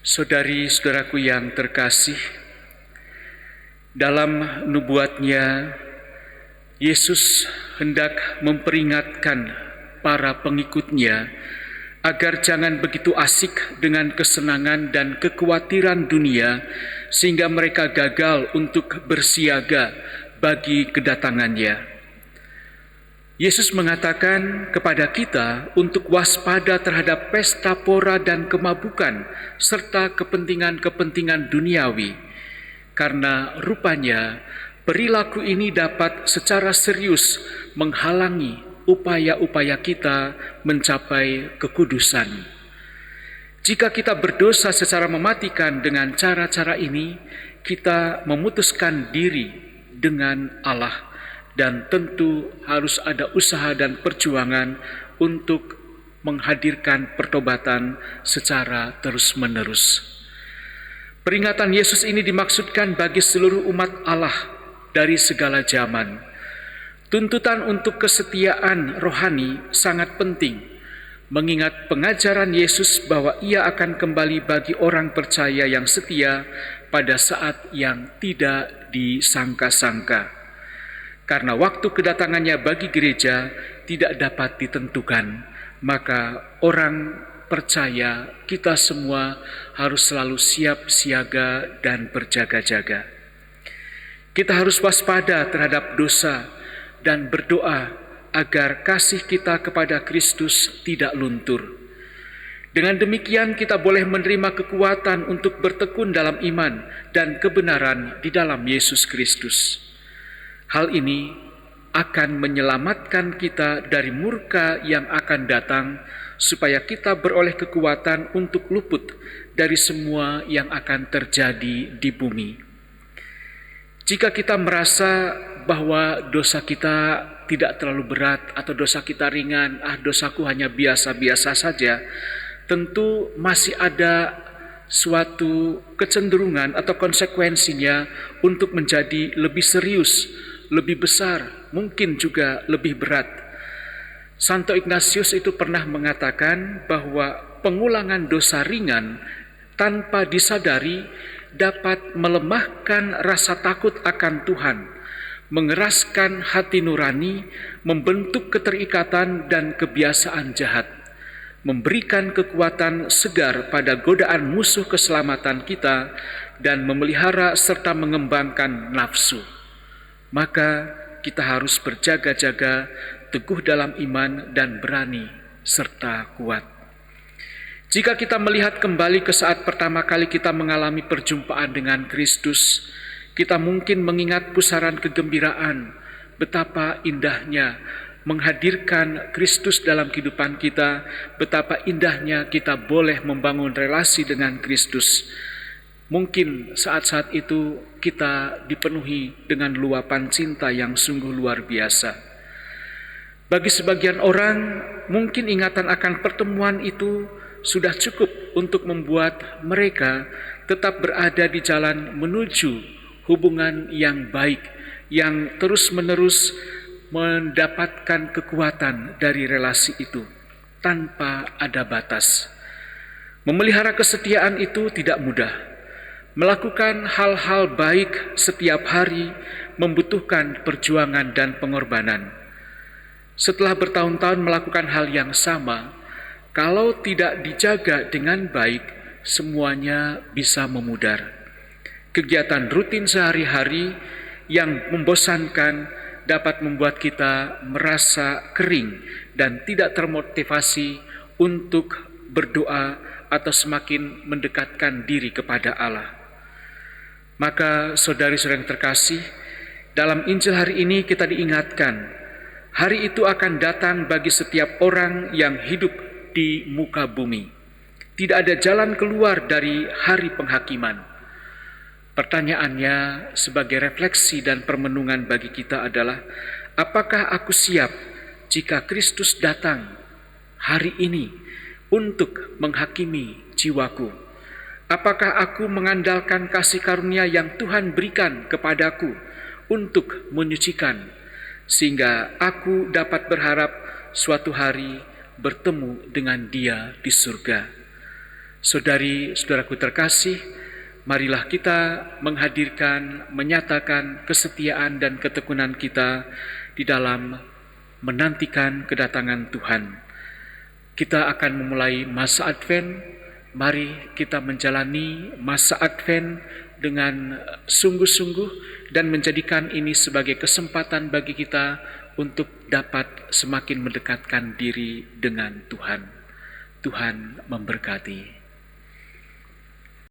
Saudari-saudaraku yang terkasih, dalam nubuatnya, Yesus hendak memperingatkan para pengikutnya agar jangan begitu asik dengan kesenangan dan kekhawatiran dunia sehingga mereka gagal untuk bersiaga bagi kedatangannya. Yesus mengatakan kepada kita untuk waspada terhadap pesta pora dan kemabukan serta kepentingan-kepentingan duniawi, karena rupanya perilaku ini dapat secara serius menghalangi upaya-upaya kita mencapai kekudusan. Jika kita berdosa secara mematikan dengan cara-cara ini, kita memutuskan diri dengan Allah. Dan tentu harus ada usaha dan perjuangan untuk menghadirkan pertobatan secara terus-menerus. Peringatan Yesus ini dimaksudkan bagi seluruh umat Allah dari segala zaman. Tuntutan untuk kesetiaan rohani sangat penting, mengingat pengajaran Yesus bahwa Ia akan kembali bagi orang percaya yang setia pada saat yang tidak disangka-sangka. Karena waktu kedatangannya bagi gereja tidak dapat ditentukan, maka orang percaya kita semua harus selalu siap siaga dan berjaga-jaga. Kita harus waspada terhadap dosa dan berdoa agar kasih kita kepada Kristus tidak luntur. Dengan demikian kita boleh menerima kekuatan untuk bertekun dalam iman dan kebenaran di dalam Yesus Kristus. Hal ini akan menyelamatkan kita dari murka yang akan datang, supaya kita beroleh kekuatan untuk luput dari semua yang akan terjadi di bumi. Jika kita merasa bahwa dosa kita tidak terlalu berat atau dosa kita ringan, dosaku hanya biasa-biasa saja, tentu masih ada suatu kecenderungan atau konsekuensinya untuk menjadi lebih serius, lebih besar, mungkin juga lebih berat. Santo Ignatius itu pernah mengatakan bahwa pengulangan dosa ringan tanpa disadari dapat melemahkan rasa takut akan Tuhan, mengeraskan hati nurani, membentuk keterikatan dan kebiasaan jahat, memberikan kekuatan segar pada godaan musuh keselamatan kita, dan memelihara serta mengembangkan nafsu. Maka kita harus berjaga-jaga, teguh dalam iman dan berani serta kuat. Jika kita melihat kembali ke saat pertama kali kita mengalami perjumpaan dengan Kristus, kita mungkin mengingat pusaran kegembiraan, betapa indahnya menghadirkan Kristus dalam kehidupan kita, betapa indahnya kita boleh membangun relasi dengan Kristus. Mungkin saat-saat itu kita dipenuhi dengan luapan cinta yang sungguh luar biasa. Bagi sebagian orang, mungkin ingatan akan pertemuan itu sudah cukup untuk membuat mereka tetap berada di jalan menuju hubungan yang baik, yang terus-menerus mendapatkan kekuatan dari relasi itu tanpa ada batas. Memelihara kesetiaan itu tidak mudah. Melakukan hal-hal baik setiap hari membutuhkan perjuangan dan pengorbanan. Setelah bertahun-tahun melakukan hal yang sama, kalau tidak dijaga dengan baik, semuanya bisa memudar. Kegiatan rutin sehari-hari yang membosankan dapat membuat kita merasa kering dan tidak termotivasi untuk berdoa atau semakin mendekatkan diri kepada Allah. Maka saudari-saudari yang terkasih, dalam Injil hari ini kita diingatkan, hari itu akan datang bagi setiap orang yang hidup di muka bumi. Tidak ada jalan keluar dari hari penghakiman. Pertanyaannya sebagai refleksi dan permenungan bagi kita adalah, apakah aku siap jika Kristus datang hari ini untuk menghakimi jiwaku? Apakah aku mengandalkan kasih karunia yang Tuhan berikan kepadaku untuk menyucikan, sehingga aku dapat berharap suatu hari bertemu dengan Dia di surga? Saudari-saudaraku terkasih, marilah kita menghadirkan, menyatakan kesetiaan dan ketekunan kita di dalam menantikan kedatangan Tuhan. Kita akan memulai masa Advent. Mari kita menjalani masa Advent dengan sungguh-sungguh dan menjadikan ini sebagai kesempatan bagi kita untuk dapat semakin mendekatkan diri dengan Tuhan. Tuhan memberkati.